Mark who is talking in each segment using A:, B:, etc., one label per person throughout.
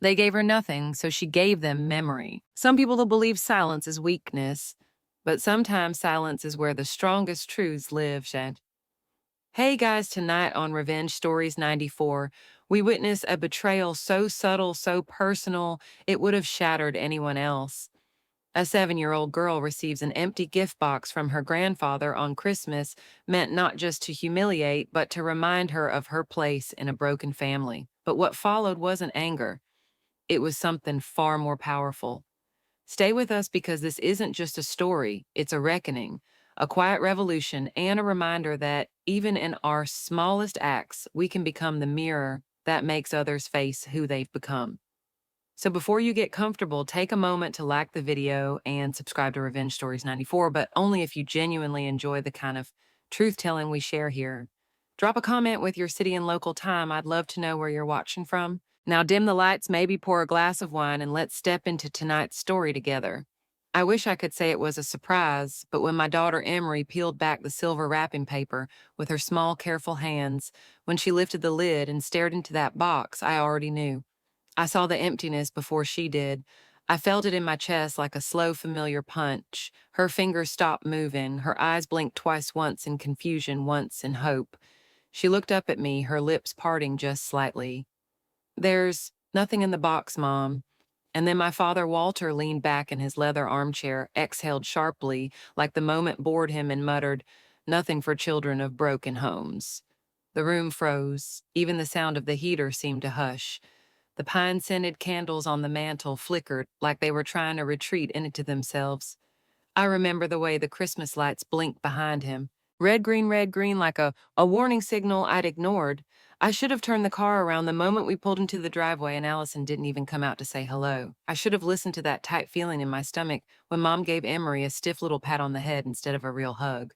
A: They gave her nothing, so she gave them memory. Some people will believe silence is weakness, but sometimes silence is where the strongest truths live, Shad. Hey guys, tonight on Revenge Stories 94, we witness a betrayal so subtle, so personal, it would have shattered anyone else. A 7-year-old girl receives an empty gift box from her grandfather on Christmas, meant not just to humiliate, but to remind her of her place in a broken family. But what followed wasn't anger, it was something far more powerful. Stay with us because this isn't just a story, it's a reckoning, a quiet revolution, and a reminder that even in our smallest acts, we can become the mirror that makes others face who they've become. So before you get comfortable, take a moment to like the video and subscribe to Revenge Stories 94, but only if you genuinely enjoy the kind of truth telling we share here. Drop a comment with your city and local time. I'd love to know where you're watching from. Now dim the lights, maybe pour a glass of wine, and let's step into tonight's story together. I wish I could say it was a surprise, but when my daughter Emery peeled back the silver wrapping paper with her small, careful hands, when she lifted the lid and stared into that box, I already knew. I saw the emptiness before she did. I felt it in my chest like a slow, familiar punch. Her fingers stopped moving. Her eyes blinked twice, once in confusion, once in hope. She looked up at me, her lips parting just slightly. "There's nothing in the box, Mom." And then my father Walter leaned back in his leather armchair, exhaled sharply, like the moment bored him, and muttered, "Nothing for children of broken homes." The room froze. Even the sound of the heater seemed to hush. The pine-scented candles on the mantel flickered like they were trying to retreat into themselves. I remember the way the Christmas lights blinked behind him. Red, green, like a warning signal I'd ignored. I should have turned the car around the moment we pulled into the driveway and Allison didn't even come out to say hello. I should have listened to that tight feeling in my stomach when Mom gave Emery a stiff little pat on the head instead of a real hug.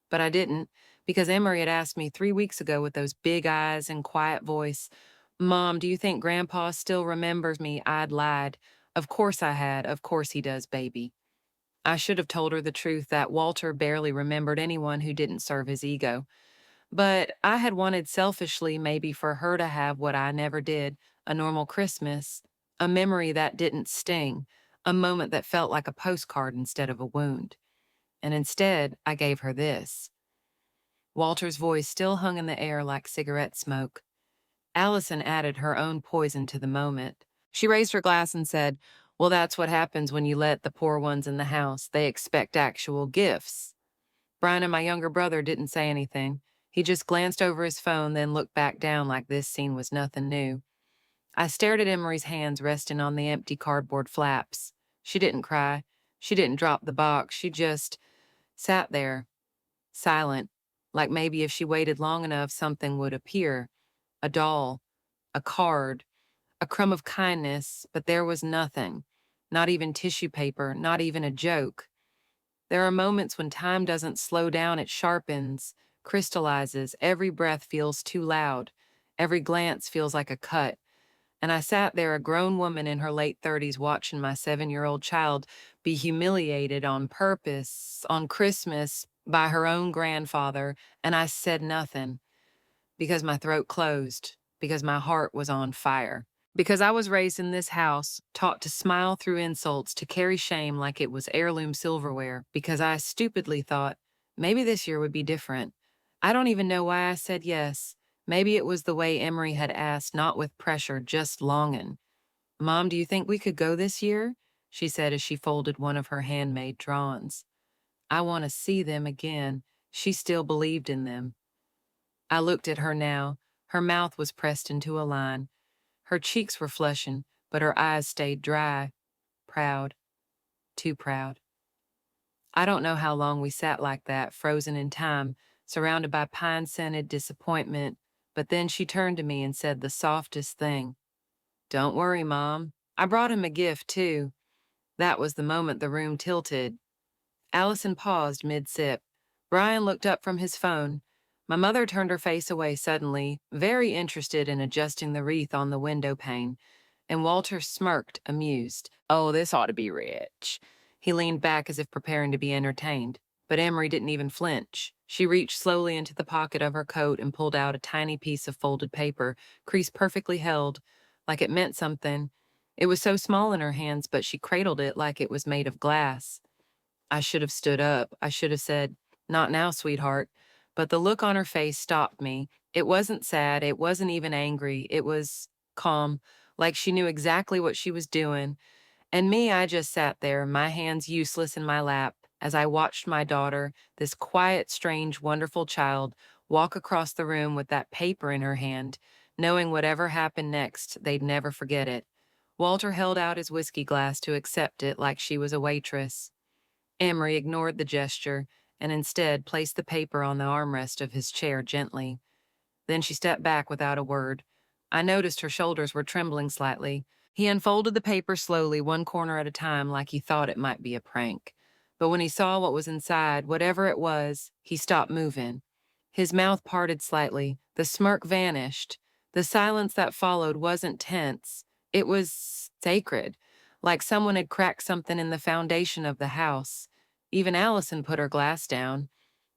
A: But I didn't, because Emery had asked me 3 weeks ago with those big eyes and quiet voice, "Mom, do you think Grandpa still remembers me?" I'd lied. Of course I had. Of course he does, baby. I should have told her the truth that Walter barely remembered anyone who didn't serve his ego. But I had wanted selfishly maybe for her to have what I never did, a normal Christmas, a memory that didn't sting, a moment that felt like a postcard instead of a wound. And instead, I gave her this. Walter's voice still hung in the air like cigarette smoke. Allison added her own poison to the moment. She raised her glass and said, "Well, that's what happens when you let the poor ones in the house. They expect actual gifts." Brian and my younger brother didn't say anything. He just glanced over his phone, then looked back down like this scene was nothing new. I stared at Emery's hands resting on the empty cardboard flaps. She didn't cry. She didn't drop the box. She just sat there, silent, like maybe if she waited long enough, something would appear. A doll, a card, a crumb of kindness, but there was nothing. Not even tissue paper, not even a joke. There are moments when time doesn't slow down, it sharpens, crystallizes, every breath feels too loud, every glance feels like a cut. And I sat there, a grown woman in her late 30s, watching my 7-year-old child be humiliated on purpose, on Christmas, by her own grandfather, and I said nothing because my throat closed, because my heart was on fire. Because I was raised in this house, taught to smile through insults, to carry shame like it was heirloom silverware, because I stupidly thought, maybe this year would be different. I don't even know why I said yes. Maybe it was the way Emery had asked, not with pressure, just longing. "Mom, do you think we could go this year?" she said as she folded one of her handmade drawings. I want to see them again. She still believed in them. I looked at her now. Her mouth was pressed into a line. Her cheeks were flushing, but her eyes stayed dry, proud, too proud. I don't know how long we sat like that, frozen in time, surrounded by pine-scented disappointment, but then she turned to me and said the softest thing. "Don't worry, Mom. I brought him a gift, too." That was the moment the room tilted. Allison paused mid-sip. Brian looked up from his phone. My mother turned her face away suddenly, very interested in adjusting the wreath on the window pane, and Walter smirked, amused. "Oh, this ought to be rich." He leaned back as if preparing to be entertained, but Emery didn't even flinch. She reached slowly into the pocket of her coat and pulled out a tiny piece of folded paper, crease perfectly held, like it meant something. It was so small in her hands, but she cradled it like it was made of glass. I should have stood up. I should have said, "Not now, sweetheart." But the look on her face stopped me. It wasn't sad. It wasn't even angry. It was calm, like she knew exactly what she was doing. And me, I just sat there, my hands useless in my lap, as I watched my daughter, this quiet, strange, wonderful child, walk across the room with that paper in her hand, knowing whatever happened next, they'd never forget it. Walter held out his whiskey glass to accept it like she was a waitress. Emery ignored the gesture and instead placed the paper on the armrest of his chair gently. Then she stepped back without a word. I noticed her shoulders were trembling slightly. He unfolded the paper slowly, one corner at a time, like he thought it might be a prank. But when he saw what was inside, whatever it was, he stopped moving. His mouth parted slightly. The smirk vanished. The silence that followed wasn't tense. It was sacred, like someone had cracked something in the foundation of the house. Even Allison put her glass down.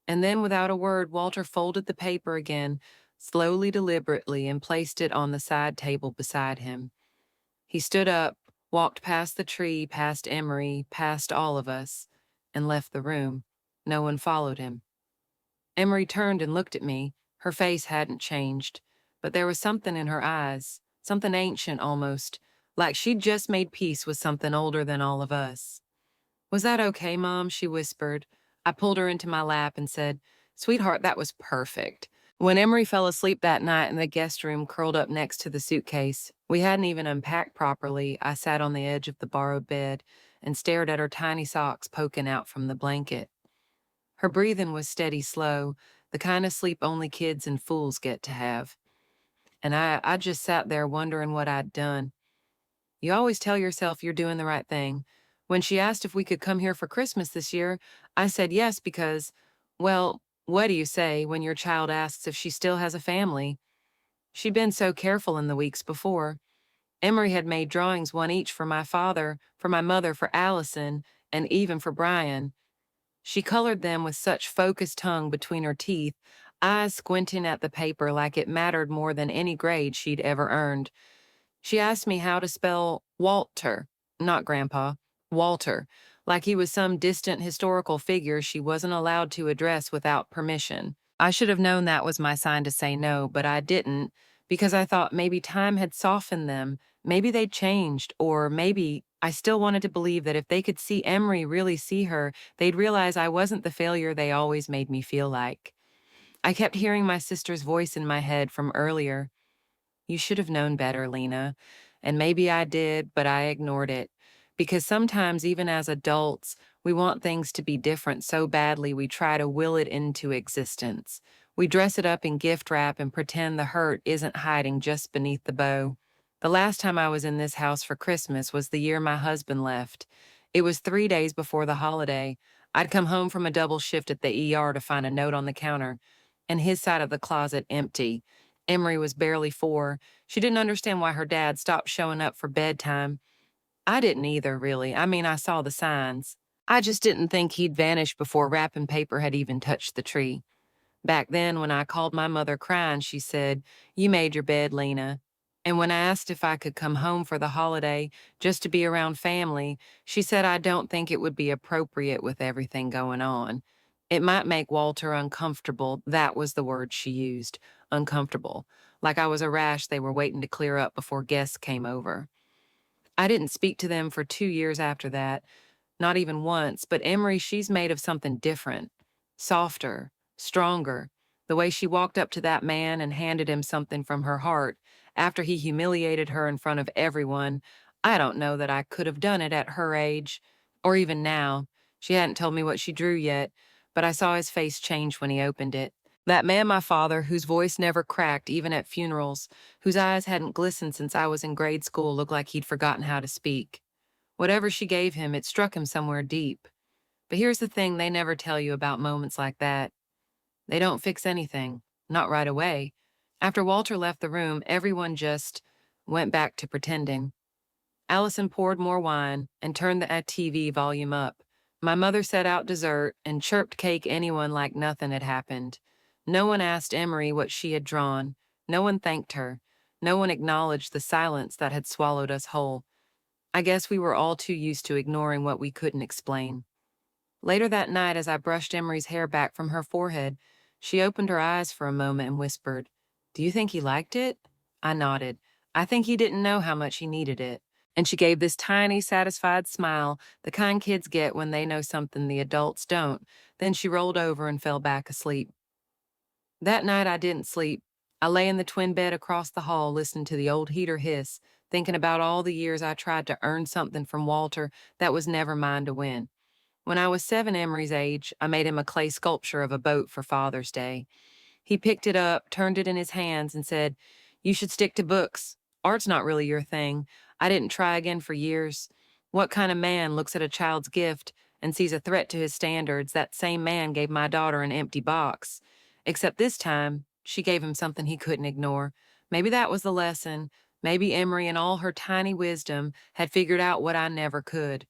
A: And then, without a word, Walter folded the paper again, slowly, deliberately, and placed it on the side table beside him. He stood up, walked past the tree, past Emery, past all of us, and left the room. No one followed him. Emery turned and looked at me. Her face hadn't changed, but there was something in her eyes, something ancient almost, like she'd just made peace with something older than all of us. "Was that okay, Mom?" she whispered. I pulled her into my lap and said, "Sweetheart, that was perfect." When Emery fell asleep that night in the guest room curled up next to the suitcase, we hadn't even unpacked properly. I sat on the edge of the borrowed bed and stared at her tiny socks poking out from the blanket. Her breathing was steady, slow, the kind of sleep only kids and fools get to have. And I just sat there wondering what I'd done. You always tell yourself you're doing the right thing. When she asked if we could come here for Christmas this year, I said yes because, well, what do you say when your child asks if she still has a family? She'd been so careful in the weeks before. Emery had made drawings, one each for my father, for my mother, for Allison, and even for Brian. She colored them with such focused tongue between her teeth, eyes squinting at the paper like it mattered more than any grade she'd ever earned. She asked me how to spell Walter, not Grandpa, Walter, like he was some distant historical figure she wasn't allowed to address without permission. I should have known that was my sign to say no, but I didn't, because I thought maybe time had softened them, maybe they'd changed, or maybe I still wanted to believe that if they could see Emery really see her, they'd realize I wasn't the failure they always made me feel like. I kept hearing my sister's voice in my head from earlier. "You should have known better, Lena." And maybe I did, but I ignored it. Because sometimes, even as adults, we want things to be different so badly we try to will it into existence. We dress it up in gift wrap and pretend the hurt isn't hiding just beneath the bow. The last time I was in this house for Christmas was the year my husband left. It was 3 days before the holiday. I'd come home from a double shift at the ER to find a note on the counter, and his side of the closet empty. Emery was barely 4. She didn't understand why her dad stopped showing up for bedtime. I didn't either, really. I mean, I saw the signs. I just didn't think he'd vanish before wrapping paper had even touched the tree. Back then, when I called my mother crying, she said, "You made your bed, Lena." And when I asked if I could come home for the holiday just to be around family, she said I don't think it would be appropriate with everything going on. It might make Walter uncomfortable. That was the word she used, uncomfortable. Like I was a rash they were waiting to clear up before guests came over. I didn't speak to them for 2 years after that, not even once, but Emery, she's made of something different, softer, stronger. The way she walked up to that man and handed him something from her heart after he humiliated her in front of everyone, I don't know that I could have done it at her age, or even now. She hadn't told me what she drew yet, but I saw his face change when he opened it. That man, my father, whose voice never cracked even at funerals, whose eyes hadn't glistened since I was in grade school, looked like he'd forgotten how to speak. Whatever she gave him, it struck him somewhere deep. But here's the thing they never tell you about moments like that. They don't fix anything, not right away. After Walter left the room, everyone just went back to pretending. Allison poured more wine and turned the TV volume up. My mother set out dessert and chirped cake anyone like nothing had happened. No one asked Emery what she had drawn. No one thanked her. No one acknowledged the silence that had swallowed us whole. I guess we were all too used to ignoring what we couldn't explain. Later that night, as I brushed Emery's hair back from her forehead, she opened her eyes for a moment and whispered, "Do you think he liked it?" I nodded. "I think he didn't know how much he needed it." And she gave this tiny, satisfied smile, the kind kids get when they know something the adults don't. Then she rolled over and fell back asleep. That night I didn't sleep. I lay in the twin bed across the hall listening to the old heater hiss, thinking about all the years I tried to earn something from Walter that was never mine to win. When I was 7 Emery's age, I made him a clay sculpture of a boat for Father's Day. He picked it up, turned it in his hands, and said, "You should stick to books. Art's not really your thing." I didn't try again for years. What kind of man looks at a child's gift and sees a threat to his standards? That same man gave my daughter an empty box. Except this time, she gave him something he couldn't ignore. Maybe that was the lesson. Maybe Emery, in all her tiny wisdom, had figured out what I never could.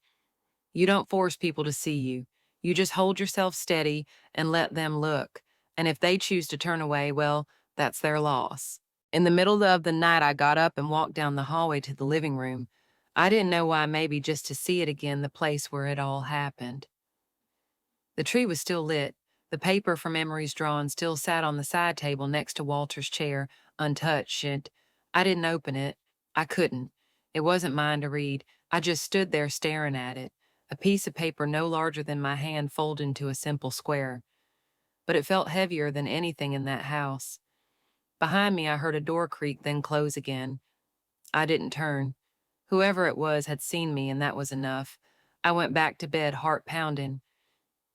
A: You don't force people to see you. You just hold yourself steady and let them look. And if they choose to turn away, well, that's their loss. In the middle of the night, I got up and walked down the hallway to the living room. I didn't know why, maybe just to see it again, the place where it all happened. The tree was still lit. The paper from Emery's drawing still sat on the side table next to Walter's chair, untouched, and I didn't open it. I couldn't. It wasn't mine to read. I just stood there staring at it, a piece of paper no larger than my hand folded into a simple square. But it felt heavier than anything in that house. Behind me, I heard a door creak, then close again. I didn't turn. Whoever it was had seen me, and that was enough. I went back to bed, heart pounding.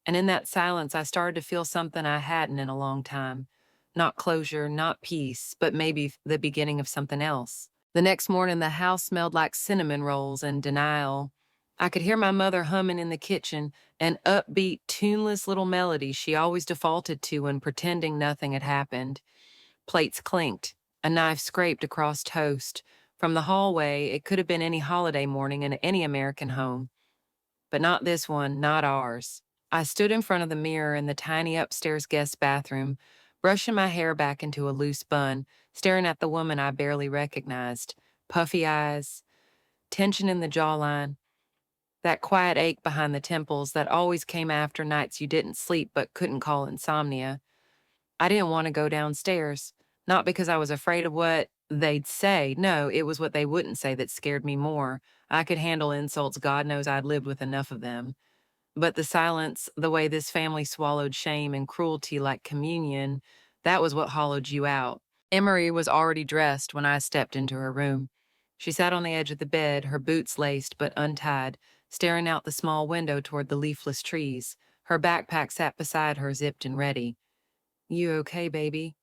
A: And in that silence, I started to feel something I hadn't in a long time. Not closure, not peace, but maybe the beginning of something else. The next morning, the house smelled like cinnamon rolls and denial. I could hear my mother humming in the kitchen, an upbeat, tuneless little melody she always defaulted to when pretending nothing had happened. Plates clinked. A knife scraped across toast. From the hallway, it could have been any holiday morning in any American home. But not this one, not ours. I stood in front of the mirror in the tiny upstairs guest bathroom, brushing my hair back into a loose bun, staring at the woman I barely recognized. Puffy eyes, tension in the jawline, that quiet ache behind the temples that always came after nights you didn't sleep but couldn't call insomnia. I didn't want to go downstairs, not because I was afraid of what they'd say. No, it was what they wouldn't say that scared me more. I could handle insults. God knows I'd lived with enough of them. But the silence, the way this family swallowed shame and cruelty like communion, that was what hollowed you out. Emery was already dressed when I stepped into her room. She sat on the edge of the bed, her boots laced but untied, staring out the small window toward the leafless trees. Her backpack sat beside her, zipped and ready. "You okay, baby?"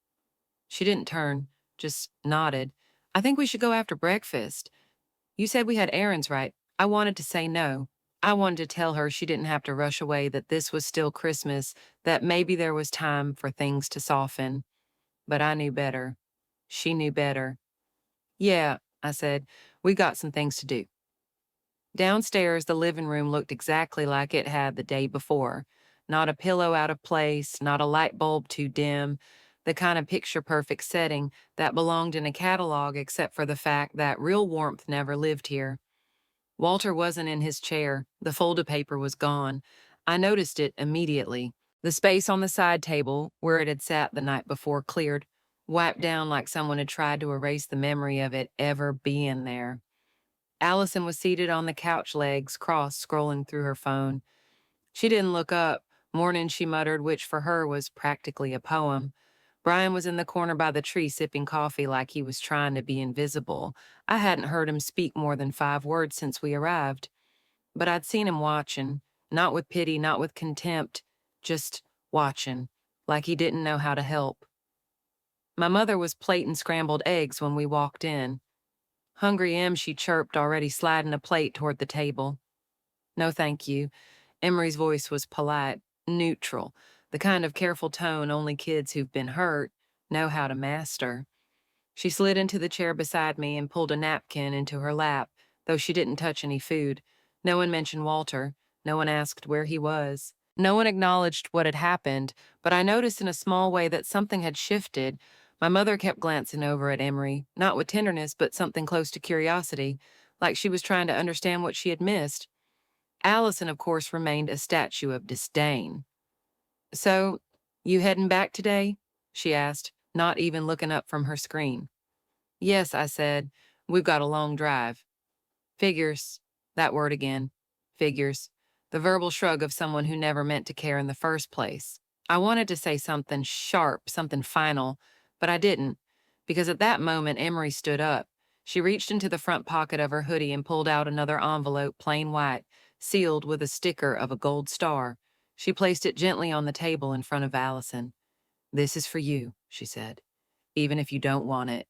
A: She didn't turn, just nodded. "I think we should go after breakfast. You said we had errands, right?" I wanted to say no. I wanted to tell her she didn't have to rush away, that this was still Christmas, that maybe there was time for things to soften. But I knew better. She knew better. "Yeah," I said, "we got some things to do." Downstairs, the living room looked exactly like it had the day before. Not a pillow out of place, not a light bulb too dim, the kind of picture-perfect setting that belonged in a catalog except for the fact that real warmth never lived here. Walter wasn't in his chair. The folded paper was gone. I noticed it immediately. The space on the side table, where it had sat the night before, cleared, wiped down like someone had tried to erase the memory of it ever being there. Allison was seated on the couch, legs crossed, scrolling through her phone. She didn't look up. Morning, she muttered, which for her was practically a poem. Brian was in the corner by the tree sipping coffee like he was trying to be invisible. I hadn't heard him speak more than 5 words since we arrived. But I'd seen him watching, not with pity, not with contempt, just watching, like he didn't know how to help. My mother was plating scrambled eggs when we walked in. "Hungry Em," she chirped, already sliding a plate toward the table. "No, thank you." Emery's voice was polite, neutral, the kind of careful tone only kids who've been hurt know how to master. She slid into the chair beside me and pulled a napkin into her lap, though she didn't touch any food. No one mentioned Walter. No one asked where he was. No one acknowledged what had happened, but I noticed in a small way that something had shifted. My mother kept glancing over at Emery, not with tenderness, but something close to curiosity, like she was trying to understand what she had missed. Allison, of course, remained a statue of disdain. So, you heading back today? She asked, not even looking up from her screen. Yes, I said. We've got a long drive. Figures. That word again. Figures. The verbal shrug of someone who never meant to care in the first place. I wanted to say something sharp, something final, but I didn't, because at that moment Emery stood up. She reached into the front pocket of her hoodie and pulled out another envelope, plain white, sealed with a sticker of a gold star. She placed it gently on the table in front of Allison. This is for you, she said, even if you don't want it.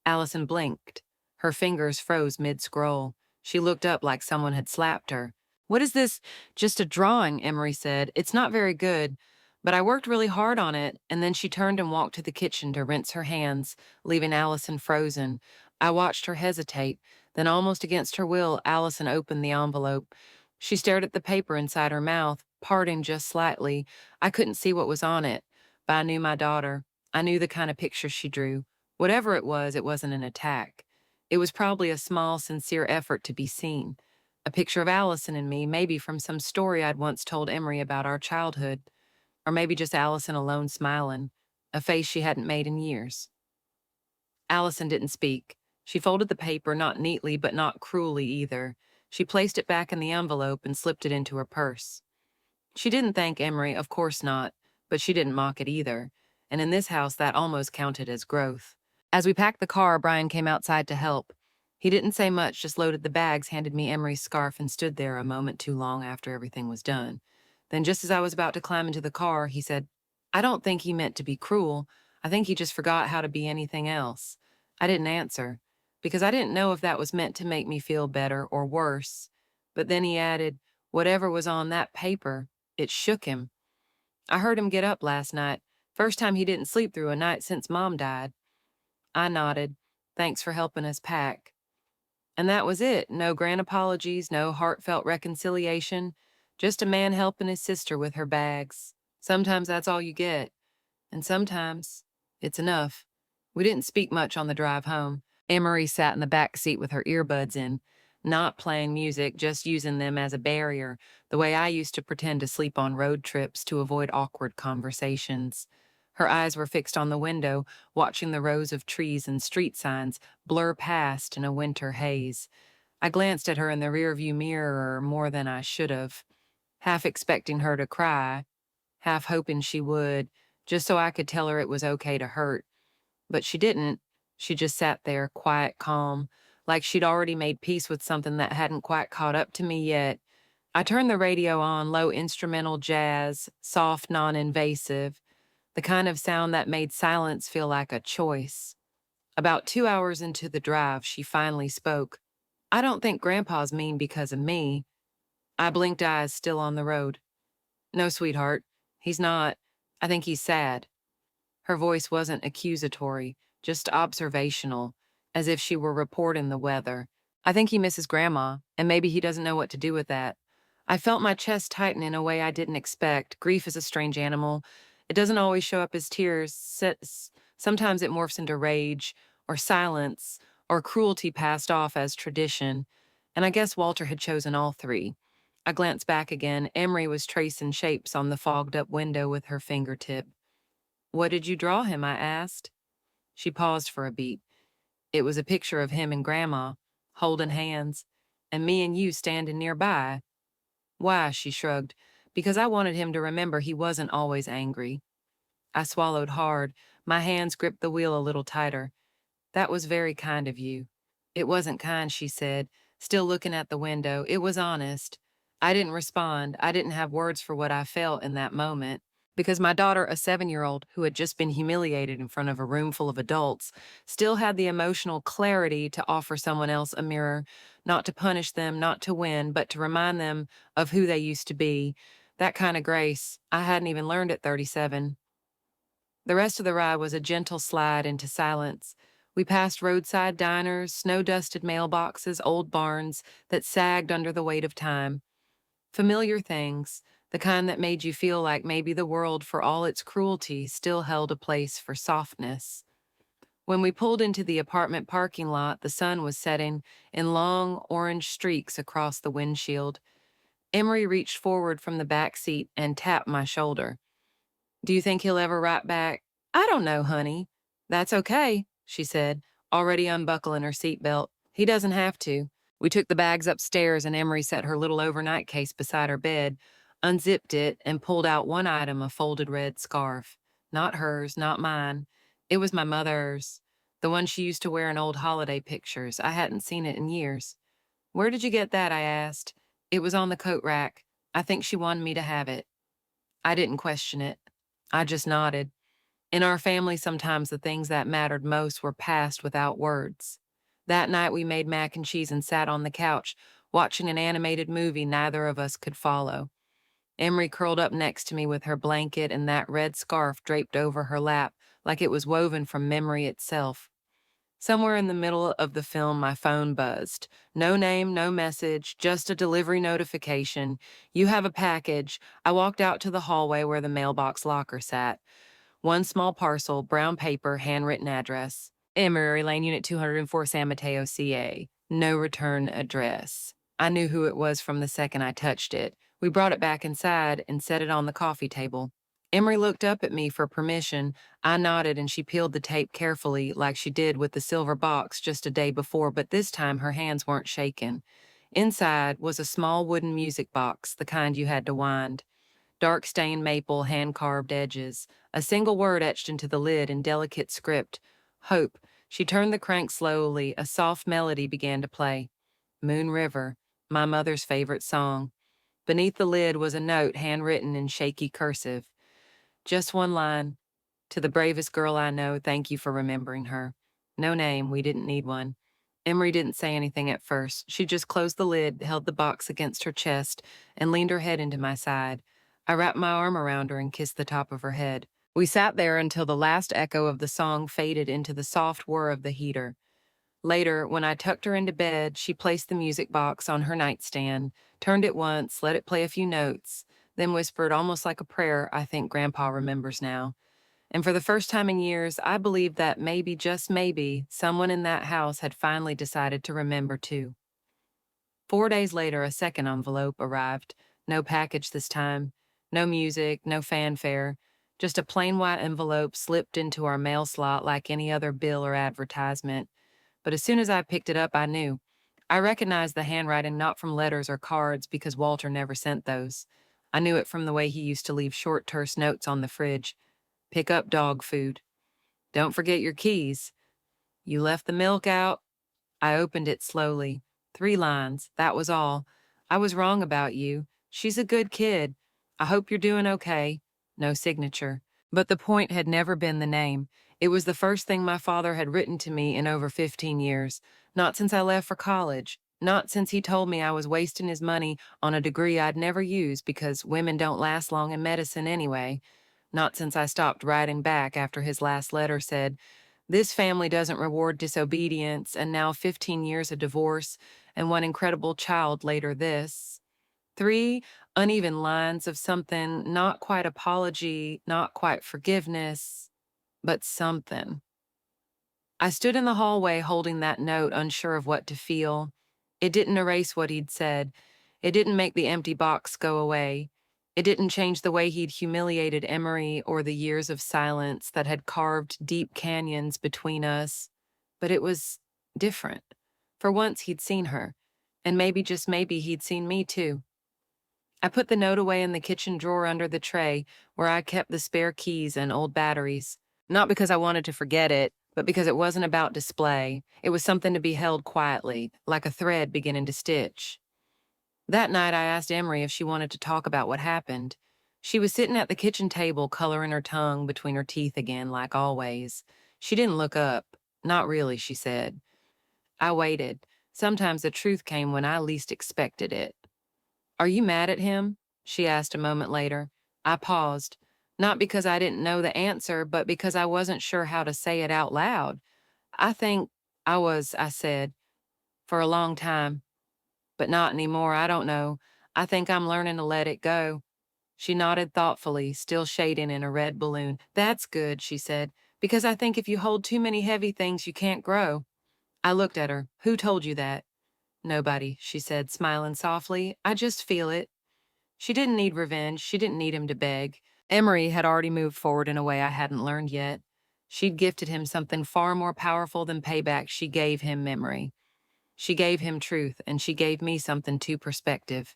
A: Allison blinked. Her fingers froze mid-scroll. She looked up like someone had slapped her. What is this? Just a drawing, Emery said. It's not very good, but I worked really hard on it. And then she turned and walked to the kitchen to rinse her hands, leaving Allison frozen. I watched her hesitate. Then, almost against her will, Allison opened the envelope. She stared at the paper inside her mouth, parting just slightly. I couldn't see what was on it, but I knew my daughter. I knew the kind of picture she drew. Whatever it wasn't an attack. It was probably a small, sincere effort to be seen. A picture of Allison and me, maybe from some story I'd once told Emery about our childhood. Or maybe just Allison alone smiling, a face she hadn't made in years. Allison didn't speak. She folded the paper, not neatly, but not cruelly either. She placed it back in the envelope and slipped it into her purse. She didn't thank Emery, of course not, but she didn't mock it either. And in this house, that almost counted as growth. As we packed the car, Brian came outside to help. He didn't say much, just loaded the bags, handed me Emery's scarf, and stood there a moment too long after everything was done. Then, just as I was about to climb into the car, he said, I don't think he meant to be cruel. I think he just forgot how to be anything else. I didn't answer, because I didn't know if that was meant to make me feel better or worse. But then he added, whatever was on that paper, it shook him. I heard him get up last night, first time he didn't sleep through a night since Mom died. I nodded. Thanks for helping us pack. And that was it. No grand apologies, no heartfelt reconciliation. Just a man helping his sister with her bags. Sometimes that's all you get. And sometimes it's enough. We didn't speak much on the drive home. Emery sat in the back seat with her earbuds in, not playing music, just using them as a barrier, the way I used to pretend to sleep on road trips to avoid awkward conversations. Her eyes were fixed on the window, watching the rows of trees and street signs blur past in a winter haze. I glanced at her in the rearview mirror more than I should have, half expecting her to cry, half hoping she would, just so I could tell her it was okay to hurt. But she didn't. She just sat there, quiet, calm, like she'd already made peace with something that hadn't quite caught up to me yet. I turned the radio on, low instrumental jazz, soft, non-invasive, the kind of sound that made silence feel like a choice. About 2 hours into the drive, she finally spoke. I don't think Grandpa's mean because of me. I blinked eyes, still on the road. No, sweetheart, he's not. I think he's sad. Her voice wasn't accusatory, just observational, as if she were reporting the weather. I think he misses Grandma, and maybe he doesn't know what to do with that. I felt my chest tighten in a way I didn't expect. Grief is a strange animal. It doesn't always show up as tears. Sometimes it morphs into rage, or silence, or cruelty passed off as tradition. And I guess Walter had chosen all three. I glanced back again. Emery was tracing shapes on the fogged-up window with her fingertip. What did you draw him? I asked. She paused for a beat. It was a picture of him and Grandma, holding hands, and me and you standing nearby. Why? She shrugged. Because I wanted him to remember he wasn't always angry. I swallowed hard. My hands gripped the wheel a little tighter. That was very kind of you. It wasn't kind, she said, still looking at the window. It was honest. I didn't respond. I didn't have words for what I felt in that moment. Because my daughter, a 7-year-old who had just been humiliated in front of a room full of adults, still had the emotional clarity to offer someone else a mirror, not to punish them, not to win, but to remind them of who they used to be. That kind of grace, I hadn't even learned at 37. The rest of the ride was a gentle slide into silence. We passed roadside diners, snow-dusted mailboxes, old barns that sagged under the weight of time. Familiar things, the kind that made you feel like maybe the world, for all its cruelty, still held a place for softness. When we pulled into the apartment parking lot, the sun was setting in long orange streaks across the windshield. Emery reached forward from the back seat and tapped my shoulder. Do you think he'll ever write back? I don't know, honey. That's okay, she said, already unbuckling her seatbelt. He doesn't have to. We took the bags upstairs and Emery set her little overnight case beside her bed, unzipped it, and pulled out one item, a folded red scarf. Not hers, not mine. It was my mother's. The one she used to wear in old holiday pictures. I hadn't seen it in years. Where did you get that? I asked. It was on the coat rack. I think she wanted me to have it. I didn't question it. I just nodded. In our family, sometimes the things that mattered most were passed without words. That night, we made mac and cheese and sat on the couch, watching an animated movie neither of us could follow. Emery curled up next to me with her blanket and that red scarf draped over her lap like it was woven from memory itself. Somewhere in the middle of the film, my phone buzzed. No name, no message, just a delivery notification. You have a package. I walked out to the hallway where the mailbox locker sat. One small parcel, brown paper, handwritten address. Emery Lane, Unit 204, San Mateo, CA. No return address. I knew who it was from the second I touched it. We brought it back inside and set it on the coffee table. Emery looked up at me for permission. I nodded and she peeled the tape carefully like she did with the silver box just a day before, but this time her hands weren't shaking. Inside was a small wooden music box, the kind you had to wind. Dark stained maple, hand-carved edges. A single word etched into the lid in delicate script. Hope. She turned the crank slowly. A soft melody began to play. Moon River, my mother's favorite song. Beneath the lid was a note handwritten in shaky cursive. Just one line. To the bravest girl I know, thank you for remembering her. No name, we didn't need one. Emery didn't say anything at first. She just closed the lid, held the box against her chest, and leaned her head into my side. I wrapped my arm around her and kissed the top of her head. We sat there until the last echo of the song faded into the soft whir of the heater. Later, when I tucked her into bed, she placed the music box on her nightstand, turned it once, let it play a few notes, then whispered almost like a prayer I think Grandpa remembers now. And for the first time in years, I believed that maybe, just maybe, someone in that house had finally decided to remember too. 4 days later, a second envelope arrived. No package this time. No music, no fanfare. Just a plain white envelope slipped into our mail slot like any other bill or advertisement. But as soon as I picked it up, I knew. I recognized the handwriting not from letters or cards because Walter never sent those. I knew it from the way he used to leave short, terse notes on the fridge. Pick up dog food. Don't forget your keys. You left the milk out? I opened it slowly. 3 lines, that was all. I was wrong about you. She's a good kid. I hope you're doing okay. No signature. But the point had never been the name. It was the first thing my father had written to me in over 15 years. Not since I left for college. Not since he told me I was wasting his money on a degree I'd never use because women don't last long in medicine anyway. Not since I stopped writing back after his last letter said, "This family doesn't reward disobedience," and now 15 years of divorce and one incredible child later this. 3 uneven lines of something, not quite apology, not quite forgiveness, but something. I stood in the hallway holding that note, unsure of what to feel. It didn't erase what he'd said. It didn't make the empty box go away. It didn't change the way he'd humiliated Emery or the years of silence that had carved deep canyons between us. But it was different. For once, he'd seen her. And maybe, just maybe, he'd seen me too. I put the note away in the kitchen drawer under the tray, where I kept the spare keys and old batteries. Not because I wanted to forget it, but because it wasn't about display. It was something to be held quietly, like a thread beginning to stitch. That night, I asked Emery if she wanted to talk about what happened. She was sitting at the kitchen table, coloring her tongue between her teeth again, like always. She didn't look up. Not really, she said. I waited. Sometimes the truth came when I least expected it. Are you mad at him? She asked a moment later. I paused, not because I didn't know the answer, but because I wasn't sure how to say it out loud. I think I was, I said, for a long time. But not anymore, I don't know. I think I'm learning to let it go. She nodded thoughtfully, still shading in a red balloon. That's good, she said. Because I think if you hold too many heavy things, you can't grow. I looked at her. Who told you that? Nobody, she said, smiling softly. I just feel it. She didn't need revenge. She didn't need him to beg. Emery had already moved forward in a way I hadn't learned yet. She'd gifted him something far more powerful than payback. She gave him memory. She gave him truth, and she gave me something to perspective.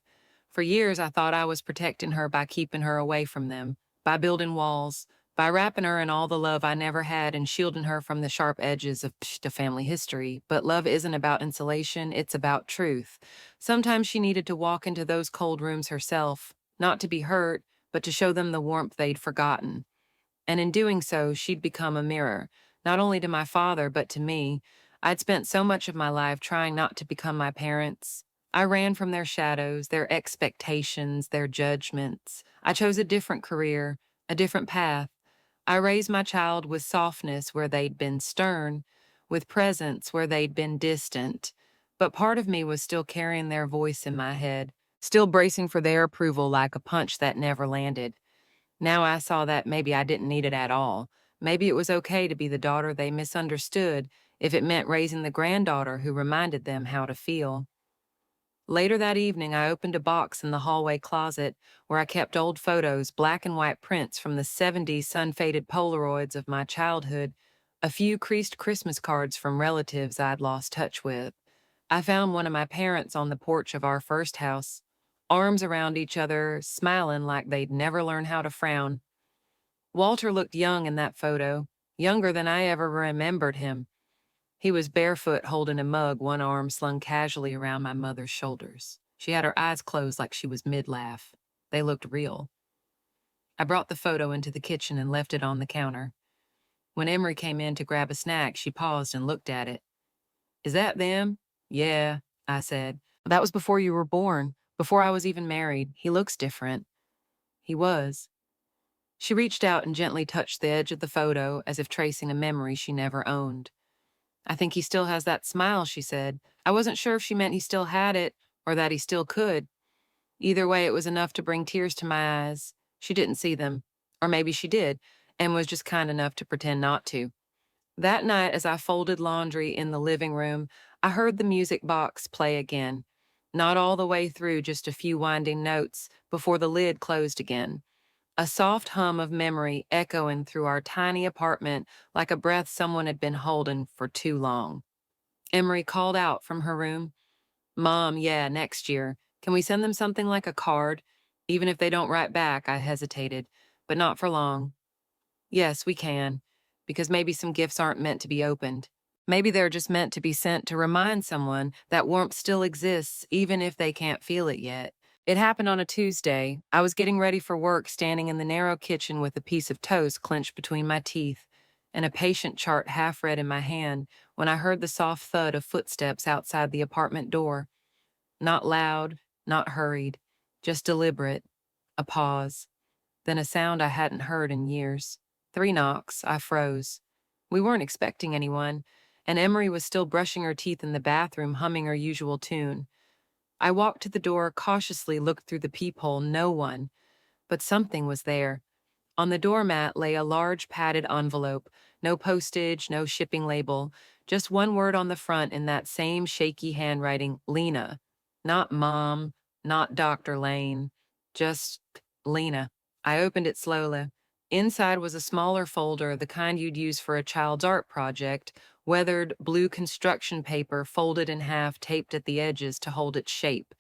A: For years, I thought I was protecting her by keeping her away from them, by building walls, by wrapping her in all the love I never had and shielding her from the sharp edges of the family history. But love isn't about insulation, it's about truth. Sometimes she needed to walk into those cold rooms herself, not to be hurt, but to show them the warmth they'd forgotten. And in doing so, she'd become a mirror, not only to my father, but to me. I'd spent so much of my life trying not to become my parents. I ran from their shadows, their expectations, their judgments. I chose a different career, a different path. I raised my child with softness where they'd been stern, with presence where they'd been distant. But part of me was still carrying their voice in my head, still bracing for their approval like a punch that never landed. Now I saw that maybe I didn't need it at all. Maybe it was okay to be the daughter they misunderstood if it meant raising the granddaughter who reminded them how to feel. Later that evening, I opened a box in the hallway closet where I kept old photos, black and white prints from the 70s sun-faded Polaroids of my childhood, a few creased Christmas cards from relatives I'd lost touch with. I found one of my parents on the porch of our first house, arms around each other, smiling like they'd never learned how to frown. Walter looked young in that photo, younger than I ever remembered him. He was barefoot holding a mug, one arm slung casually around my mother's shoulders. She had her eyes closed like she was mid-laugh. They looked real. I brought the photo into the kitchen and left it on the counter. When Emery came in to grab a snack, she paused and looked at it. Is that them? Yeah, I said. That was before you were born, before I was even married. He looks different. He was. She reached out and gently touched the edge of the photo as if tracing a memory she never owned. I think he still has that smile, she said. I wasn't sure if she meant he still had it or that he still could. Either way, it was enough to bring tears to my eyes. She didn't see them. Or maybe she did, and was just kind enough to pretend not to. That night, as I folded laundry in the living room, I heard the music box play again. Not all the way through, just a few winding notes before the lid closed again. A soft hum of memory echoing through our tiny apartment like a breath someone had been holding for too long. Emery called out from her room, Mom, yeah, next year. Can we send them something like a card? Even if they don't write back, I hesitated, but not for long. Yes, we can, because maybe some gifts aren't meant to be opened. Maybe they're just meant to be sent to remind someone that warmth still exists, even if they can't feel it yet. It happened on a Tuesday. I was getting ready for work, standing in the narrow kitchen with a piece of toast clenched between my teeth and a patient chart half read in my hand when I heard the soft thud of footsteps outside the apartment door. Not loud, not hurried, just deliberate. A pause. Then a sound I hadn't heard in years. 3 knocks. I froze. We weren't expecting anyone, and Emery was still brushing her teeth in the bathroom, humming her usual tune. I walked to the door, cautiously looked through the peephole. No one. But something was there. On the doormat lay a large padded envelope. No postage, no shipping label. Just one word on the front in that same shaky handwriting, Lena. Not Mom, not Dr. Lane. Just Lena. I opened it slowly. Inside was a smaller folder, the kind you'd use for a child's art project, weathered blue construction paper folded in half, taped at the edges to hold its shape.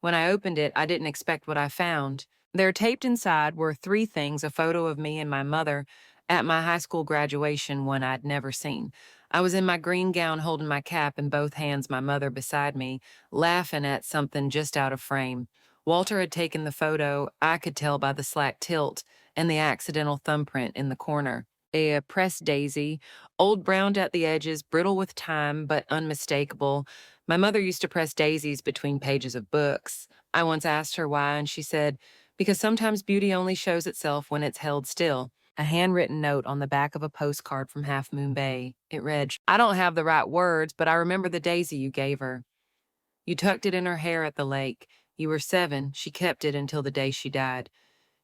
A: When I opened it, I didn't expect what I found. There taped inside were 3 things: a photo of me and my mother at my high school graduation, one I'd never seen. I was in my green gown holding my cap in both hands, my mother beside me, laughing at something just out of frame. Walter had taken the photo, I could tell by the slack tilt and the accidental thumbprint in the corner. A pressed daisy, old browned at the edges, brittle with time, but unmistakable. My mother used to press daisies between pages of books. I once asked her why, and she said, because sometimes beauty only shows itself when it's held still. A handwritten note on the back of a postcard from Half Moon Bay. It read, I don't have the right words, but I remember the daisy you gave her. You tucked it in her hair at the lake. You were 7. She kept it until the day she died.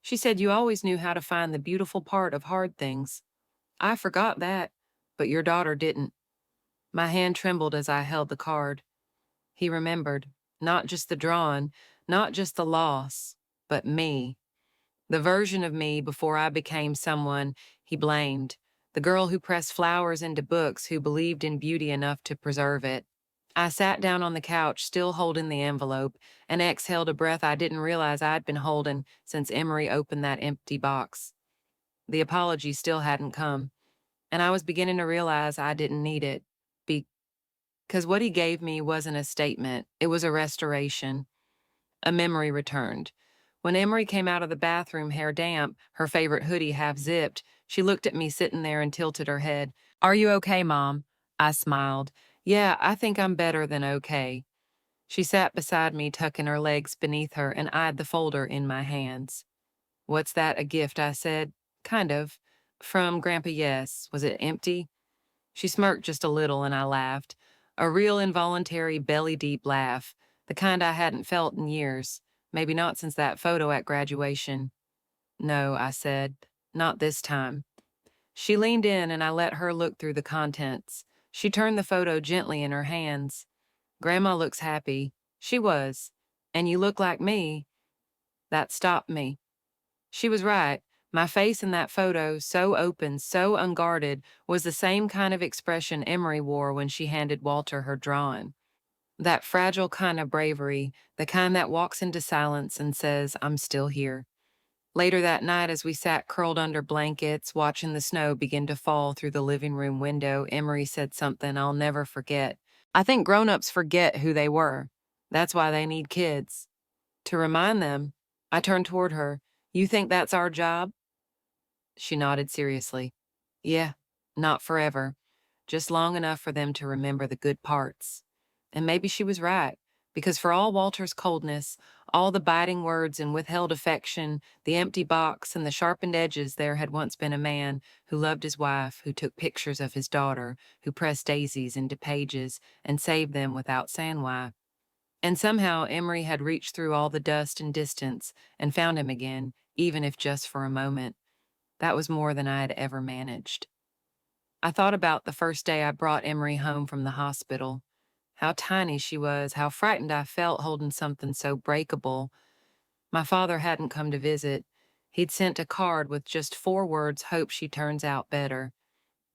A: She said you always knew how to find the beautiful part of hard things. I forgot that, but your daughter didn't. My hand trembled as I held the card. He remembered, not just the drawing, not just the loss, but me. The version of me before I became someone he blamed. The girl who pressed flowers into books, who believed in beauty enough to preserve it. I sat down on the couch, still holding the envelope, and exhaled a breath I didn't realize I'd been holding since Emery opened that empty box. The apology still hadn't come, and I was beginning to realize I didn't need it. Because what he gave me wasn't a statement, it was a restoration. A memory returned. When Emery came out of the bathroom, hair damp, her favorite hoodie half zipped, she looked at me sitting there and tilted her head. Are you okay, Mom? I smiled. Yeah, I think I'm better than okay. She sat beside me, tucking her legs beneath her, and eyed the folder in my hands. What's that, a gift? I said. Kind of. From Grandpa, yes. Was it empty? She smirked just a little, and I laughed. A real involuntary belly-deep laugh, the kind I hadn't felt in years, maybe not since that photo at graduation. No, I said, not this time. She leaned in, and I let her look through the contents. She turned the photo gently in her hands. Grandma looks happy. She was. And you look like me. That stopped me. She was right. My face in that photo, so open, so unguarded, was the same kind of expression Emery wore when she handed Walter her drawing. That fragile kind of bravery, the kind that walks into silence and says, I'm still here. Later that night, as we sat curled under blankets, watching the snow begin to fall through the living room window, Emery said something I'll never forget. I think grown-ups forget who they were. That's why they need kids. To remind them, I turned toward her. You think that's our job? She nodded seriously. Yeah, not forever. Just long enough for them to remember the good parts. And maybe she was right, because for all Walter's coldness, all the biting words and withheld affection, the empty box and the sharpened edges, there had once been a man who loved his wife, who took pictures of his daughter, who pressed daisies into pages and saved them without saying why. And somehow Emery had reached through all the dust and distance and found him again, even if just for a moment. That was more than I had ever managed. I thought about the first day I brought Emery home from the hospital. How tiny she was, how frightened I felt holding something so breakable. My father hadn't come to visit. He'd sent a card with just 4 words, hope she turns out better.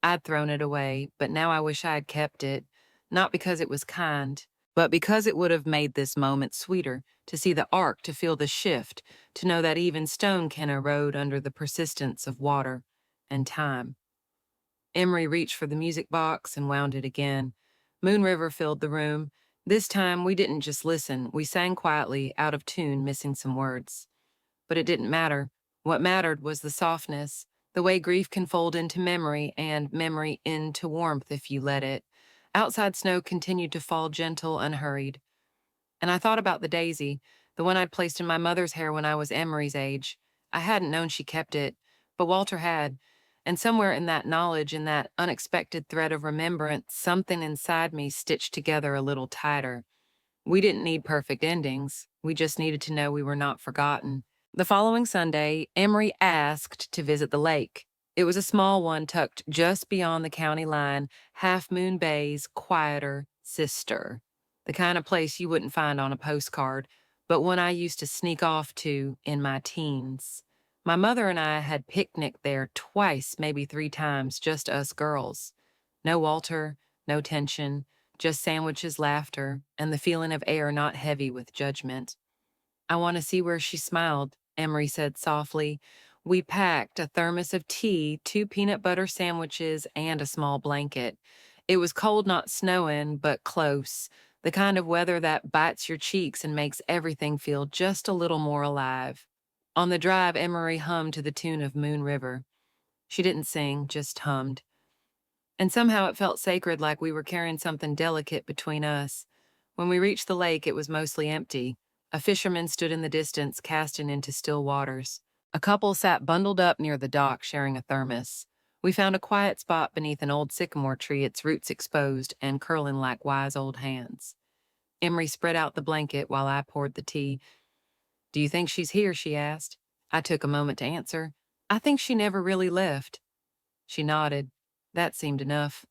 A: I'd thrown it away, but now I wish I had kept it, not because it was kind, but because it would have made this moment sweeter, to see the arc, to feel the shift, to know that even stone can erode under the persistence of water and time. Emery reached for the music box and wound it again. Moon River filled the room. This time, we didn't just listen. We sang quietly, out of tune, missing some words. But it didn't matter. What mattered was the softness, the way grief can fold into memory and memory into warmth if you let it. Outside snow continued to fall gentle, unhurried. And I thought about the daisy, the one I'd placed in my mother's hair when I was Emery's age. I hadn't known she kept it, but Walter had. And somewhere in that knowledge, in that unexpected thread of remembrance, something inside me stitched together a little tighter. We didn't need perfect endings. We just needed to know we were not forgotten. The following Sunday, Emery asked to visit the lake. It was a small one tucked just beyond the county line, Half Moon Bay's quieter sister. The kind of place you wouldn't find on a postcard, but one I used to sneak off to in my teens. My mother and I had picnicked there twice, maybe 3 times, just us girls. No Walter, no tension, just sandwiches, laughter, and the feeling of air not heavy with judgment. I want to see where she smiled, Emery said softly. We packed a thermos of tea, 2 peanut butter sandwiches, and a small blanket. It was cold, not snowing, but close, the kind of weather that bites your cheeks and makes everything feel just a little more alive. On the drive, Emery hummed to the tune of Moon River. She didn't sing, just hummed. And somehow it felt sacred, like we were carrying something delicate between us. When we reached the lake, it was mostly empty. A fisherman stood in the distance, casting into still waters. A couple sat bundled up near the dock, sharing a thermos. We found a quiet spot beneath an old sycamore tree, its roots exposed and curling like wise old hands. Emery spread out the blanket while I poured the tea. Do you think she's here? She asked. I took a moment to answer. I think she never really left. She nodded. That seemed enough.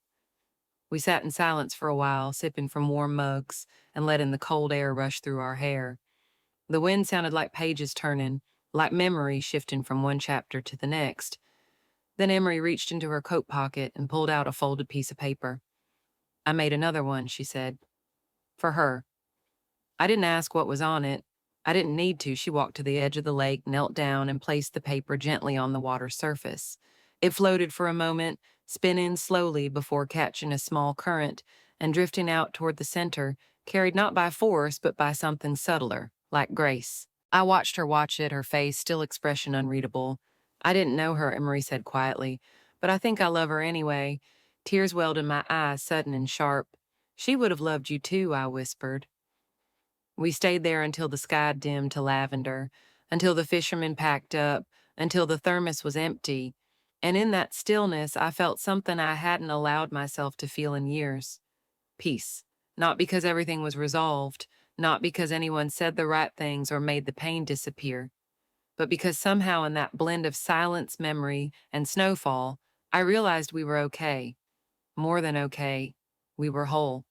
A: We sat in silence for a while, sipping from warm mugs and letting the cold air rush through our hair. The wind sounded like pages turning, like memory shifting from one chapter to the next. Then Emery reached into her coat pocket and pulled out a folded piece of paper. I made another one, she said. For her. I didn't ask what was on it. I didn't need to. She walked to the edge of the lake, knelt down, and placed the paper gently on the water's surface. It floated for a moment, spinning slowly before catching a small current and drifting out toward the center, carried not by force, but by something subtler, like grace. I watched her watch it, her face still expression unreadable. I didn't know her, Emery said quietly, but I think I love her anyway. Tears welled in my eyes, sudden and sharp. She would have loved you too, I whispered. We stayed there until the sky dimmed to lavender, until the fishermen packed up, until the thermos was empty. And in that stillness, I felt something I hadn't allowed myself to feel in years. Peace. Not because everything was resolved, not because anyone said the right things or made the pain disappear, but because somehow in that blend of silence, memory, and snowfall, I realized we were okay. More than okay. We were whole.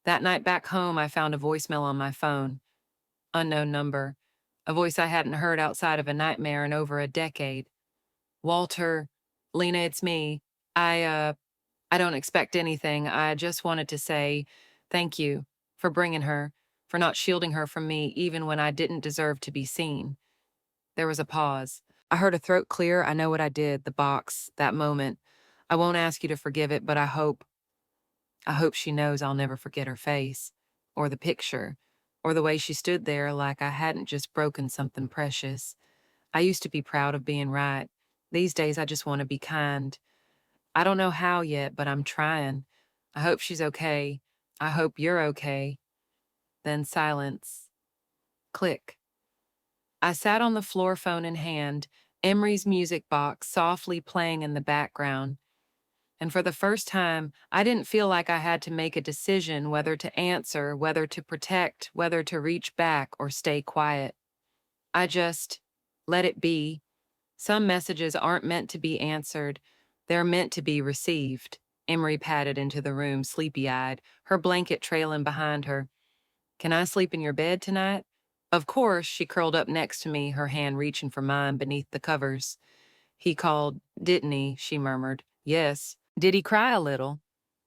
A: That night back home, I found a voicemail on my phone. Unknown number. A voice I hadn't heard outside of a nightmare in over a decade. Walter, Lena, it's me. I don't expect anything. I just wanted to say thank you for bringing her, for not shielding her from me even when I didn't deserve to be seen. There was a pause. I heard a throat clear. I know what I did, the box, that moment. I won't ask you to forgive it, but I hope she knows I'll never forget her face, or the picture, or the way she stood there like I hadn't just broken something precious. I used to be proud of being right. These days I just want to be kind. I don't know how yet, but I'm trying. I hope she's okay. I hope you're okay. Then silence. Click. I sat on the floor, phone in hand, Emery's music box softly playing in the background. And for the first time, I didn't feel like I had to make a decision whether to answer, whether to protect, whether to reach back or stay quiet. I just let it be. Some messages aren't meant to be answered. They're meant to be received. Emery padded into the room, sleepy-eyed, her blanket trailing behind her. Can I sleep in your bed tonight? Of course, she curled up next to me, her hand reaching for mine beneath the covers. He called, didn't he? She murmured. Yes. Did he cry a little?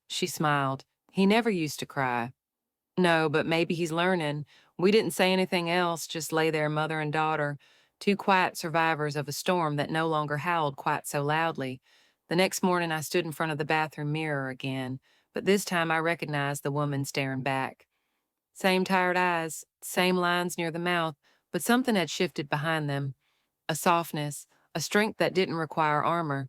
A: She smiled. He never used to cry. No, but maybe he's learning. We didn't say anything else, just lay there, mother and daughter, two quiet survivors of a storm that no longer howled quite so loudly. The next morning, I stood in front of the bathroom mirror again, but this time I recognized the woman staring back. Same tired eyes, same lines near the mouth, but something had shifted behind them. A softness, a strength that didn't require armor.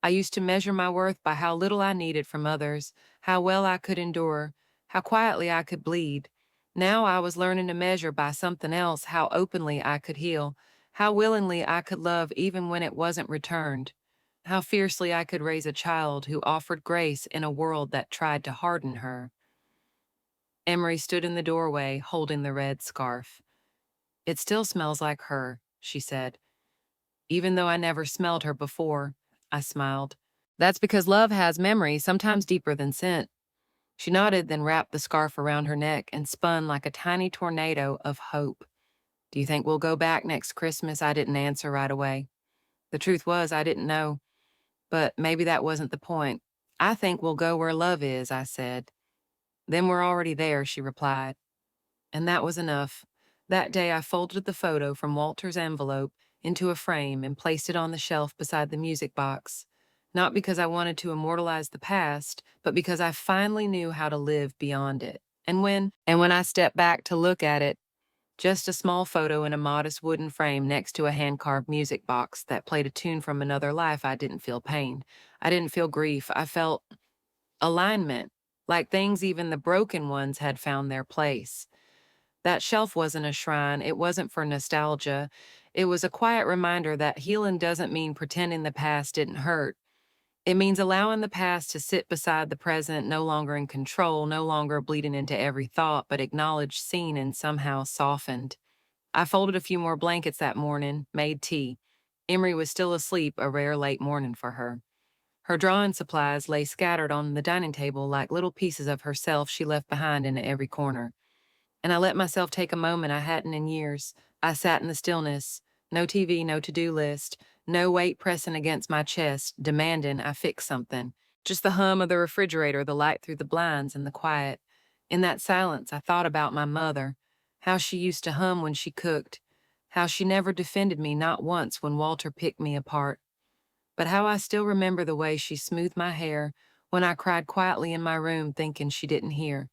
A: I used to measure my worth by how little I needed from others, how well I could endure, how quietly I could bleed. Now I was learning to measure by something else how openly I could heal, how willingly I could love even when it wasn't returned, how fiercely I could raise a child who offered grace in a world that tried to harden her. Emery stood in the doorway, holding the red scarf. It still smells like her, she said. Even though I never smelled her before, I smiled. That's because love has memory, sometimes deeper than scent. She nodded, then wrapped the scarf around her neck and spun like a tiny tornado of hope. Do you think we'll go back next Christmas? I didn't answer right away. The truth was, I didn't know. But maybe that wasn't the point. I think we'll go where love is, I said. Then we're already there, she replied. And that was enough. That day I folded the photo from Walter's envelope into a frame and placed it on the shelf beside the music box. Not because I wanted to immortalize the past, but because I finally knew how to live beyond it. And when I stepped back to look at it, just a small photo in a modest wooden frame next to a hand-carved music box that played a tune from another life, I didn't feel pain. I didn't feel grief. I felt alignment, like things, even the broken ones, had found their place. That shelf wasn't a shrine. It wasn't for nostalgia. It was a quiet reminder that healing doesn't mean pretending the past didn't hurt. It means allowing the past to sit beside the present, no longer in control, no longer bleeding into every thought, but acknowledged, seen, and somehow softened. I folded a few more blankets that morning, made tea. Emery was still asleep, a rare late morning for her. Her drawing supplies lay scattered on the dining table like little pieces of herself she left behind in every corner. And I let myself take a moment I hadn't in years. I sat in the stillness. No TV, no to-do list, no weight pressing against my chest, demanding I fix something. Just the hum of the refrigerator, the light through the blinds, and the quiet. In that silence, I thought about my mother, how she used to hum when she cooked, how she never defended me, not once, when Walter picked me apart, but how I still remember the way she smoothed my hair when I cried quietly in my room thinking she didn't hear.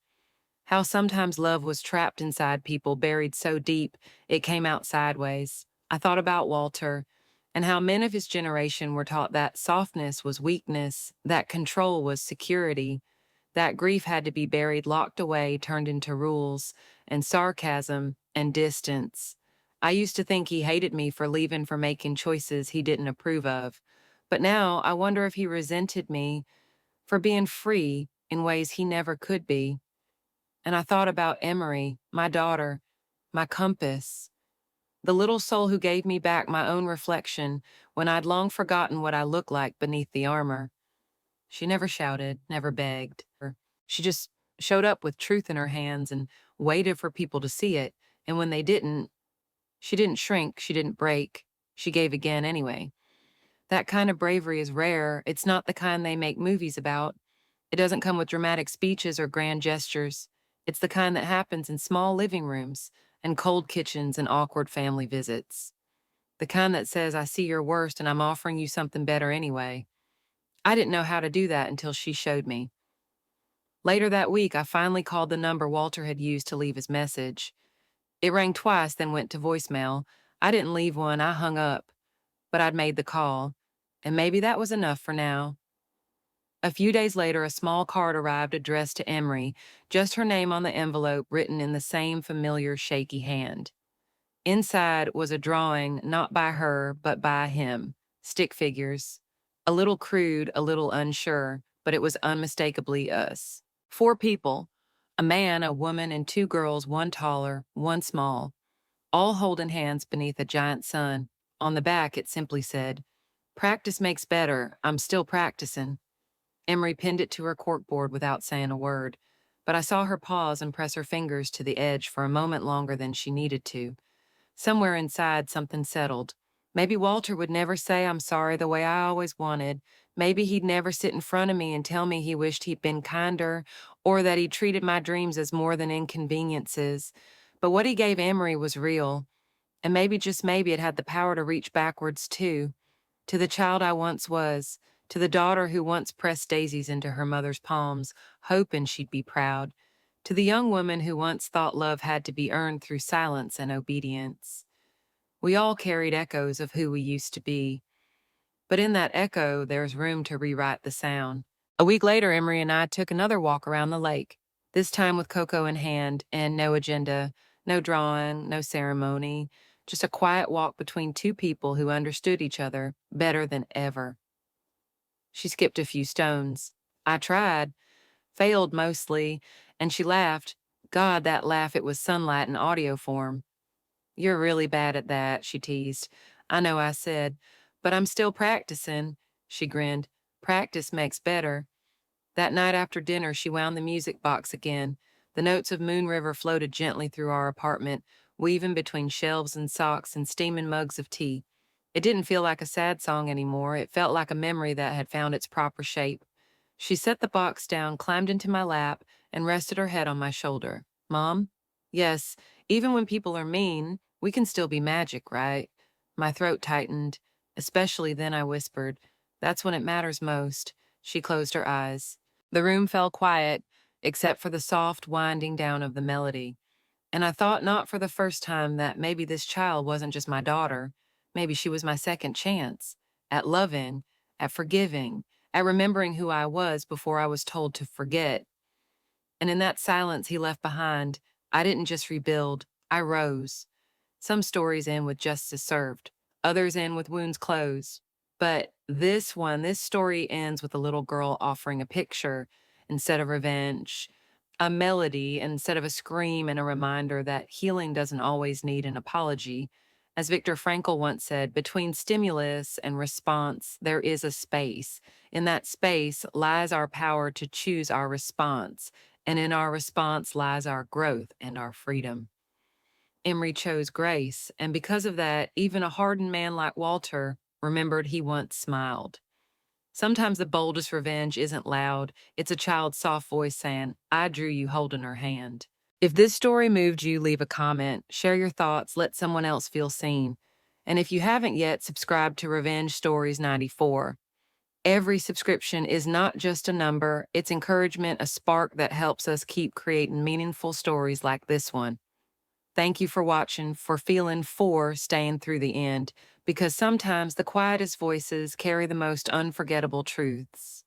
A: How sometimes love was trapped inside people, buried so deep it came out sideways. I thought about Walter and how men of his generation were taught that softness was weakness, that control was security, that grief had to be buried, locked away, turned into rules, and sarcasm and distance. I used to think he hated me for leaving, for making choices he didn't approve of. But now I wonder if he resented me for being free in ways he never could be. And I thought about Emery, my daughter, my compass, the little soul who gave me back my own reflection when I'd long forgotten what I looked like beneath the armor. She never shouted, never begged. She just showed up with truth in her hands and waited for people to see it. And when they didn't, she didn't shrink, she didn't break. She gave again anyway. That kind of bravery is rare. It's not the kind they make movies about. It doesn't come with dramatic speeches or grand gestures. It's the kind that happens in small living rooms and cold kitchens and awkward family visits. The kind that says, I see your worst and I'm offering you something better anyway. I didn't know how to do that until she showed me. Later that week, I finally called the number Walter had used to leave his message. It rang twice, then went to voicemail. I didn't leave one, I hung up. But I'd made the call, and maybe that was enough for now. A few days later, a small card arrived addressed to Emery, just her name on the envelope written in the same familiar shaky hand. Inside was a drawing, not by her, but by him. Stick figures. A little crude, a little unsure, but it was unmistakably us. 4 people, a man, a woman, and 2 girls, one taller, one small, all holding hands beneath a giant sun. On the back, it simply said, Practice makes better. I'm still practicing. Emery pinned it to her corkboard without saying a word, but I saw her pause and press her fingers to the edge for a moment longer than she needed to. Somewhere inside, something settled. Maybe Walter would never say I'm sorry the way I always wanted. Maybe he'd never sit in front of me and tell me he wished he'd been kinder, or that he treated my dreams as more than inconveniences. But what he gave Emery was real, and maybe, just maybe, it had the power to reach backwards too, to the child I once was, to the daughter who once pressed daisies into her mother's palms, hoping she'd be proud, to the young woman who once thought love had to be earned through silence and obedience. We all carried echoes of who we used to be, but in that echo, there's room to rewrite the sound. A week later, Emery and I took another walk around the lake, this time with cocoa in hand and no agenda, no drawing, no ceremony, just a quiet walk between 2 people who understood each other better than ever. She skipped a few stones. I tried, failed mostly, and she laughed. God, that laugh, it was sunlight in audio form. You're really bad at that, she teased. I know I said, but I'm still practicing, she grinned. Practice makes better. That night after dinner, she wound the music box again. The notes of Moon River floated gently through our apartment, weaving between shelves and socks and steaming mugs of tea. It didn't feel like a sad song anymore. It felt like a memory that had found its proper shape. She set the box down, climbed into my lap, and rested her head on my shoulder. Mom? Yes, even when people are mean, we can still be magic, right? My throat tightened. Especially then, I whispered. That's when it matters most. She closed her eyes. The room fell quiet, except for the soft winding down of the melody. And I thought not for the first time that maybe this child wasn't just my daughter. Maybe she was my second chance at loving, at forgiving, at remembering who I was before I was told to forget. And in that silence he left behind, I didn't just rebuild, I rose. Some stories end with justice served, others end with wounds closed. But this one, this story ends with a little girl offering a picture instead of revenge, a melody instead of a scream, and a reminder that healing doesn't always need an apology. As Viktor Frankl once said, between stimulus and response, there is a space. In that space lies our power to choose our response, and in our response lies our growth and our freedom. Emery chose grace, and because of that, even a hardened man like Walter remembered he once smiled. Sometimes the boldest revenge isn't loud, it's a child's soft voice saying, I drew you holding her hand. If this story moved you, leave a comment, share your thoughts, let someone else feel seen. And if you haven't yet, subscribe to Revenge Stories 94. Every subscription is not just a number, it's encouragement, a spark that helps us keep creating meaningful stories like this one. Thank you for watching, for staying through the end, because sometimes the quietest voices carry the most unforgettable truths.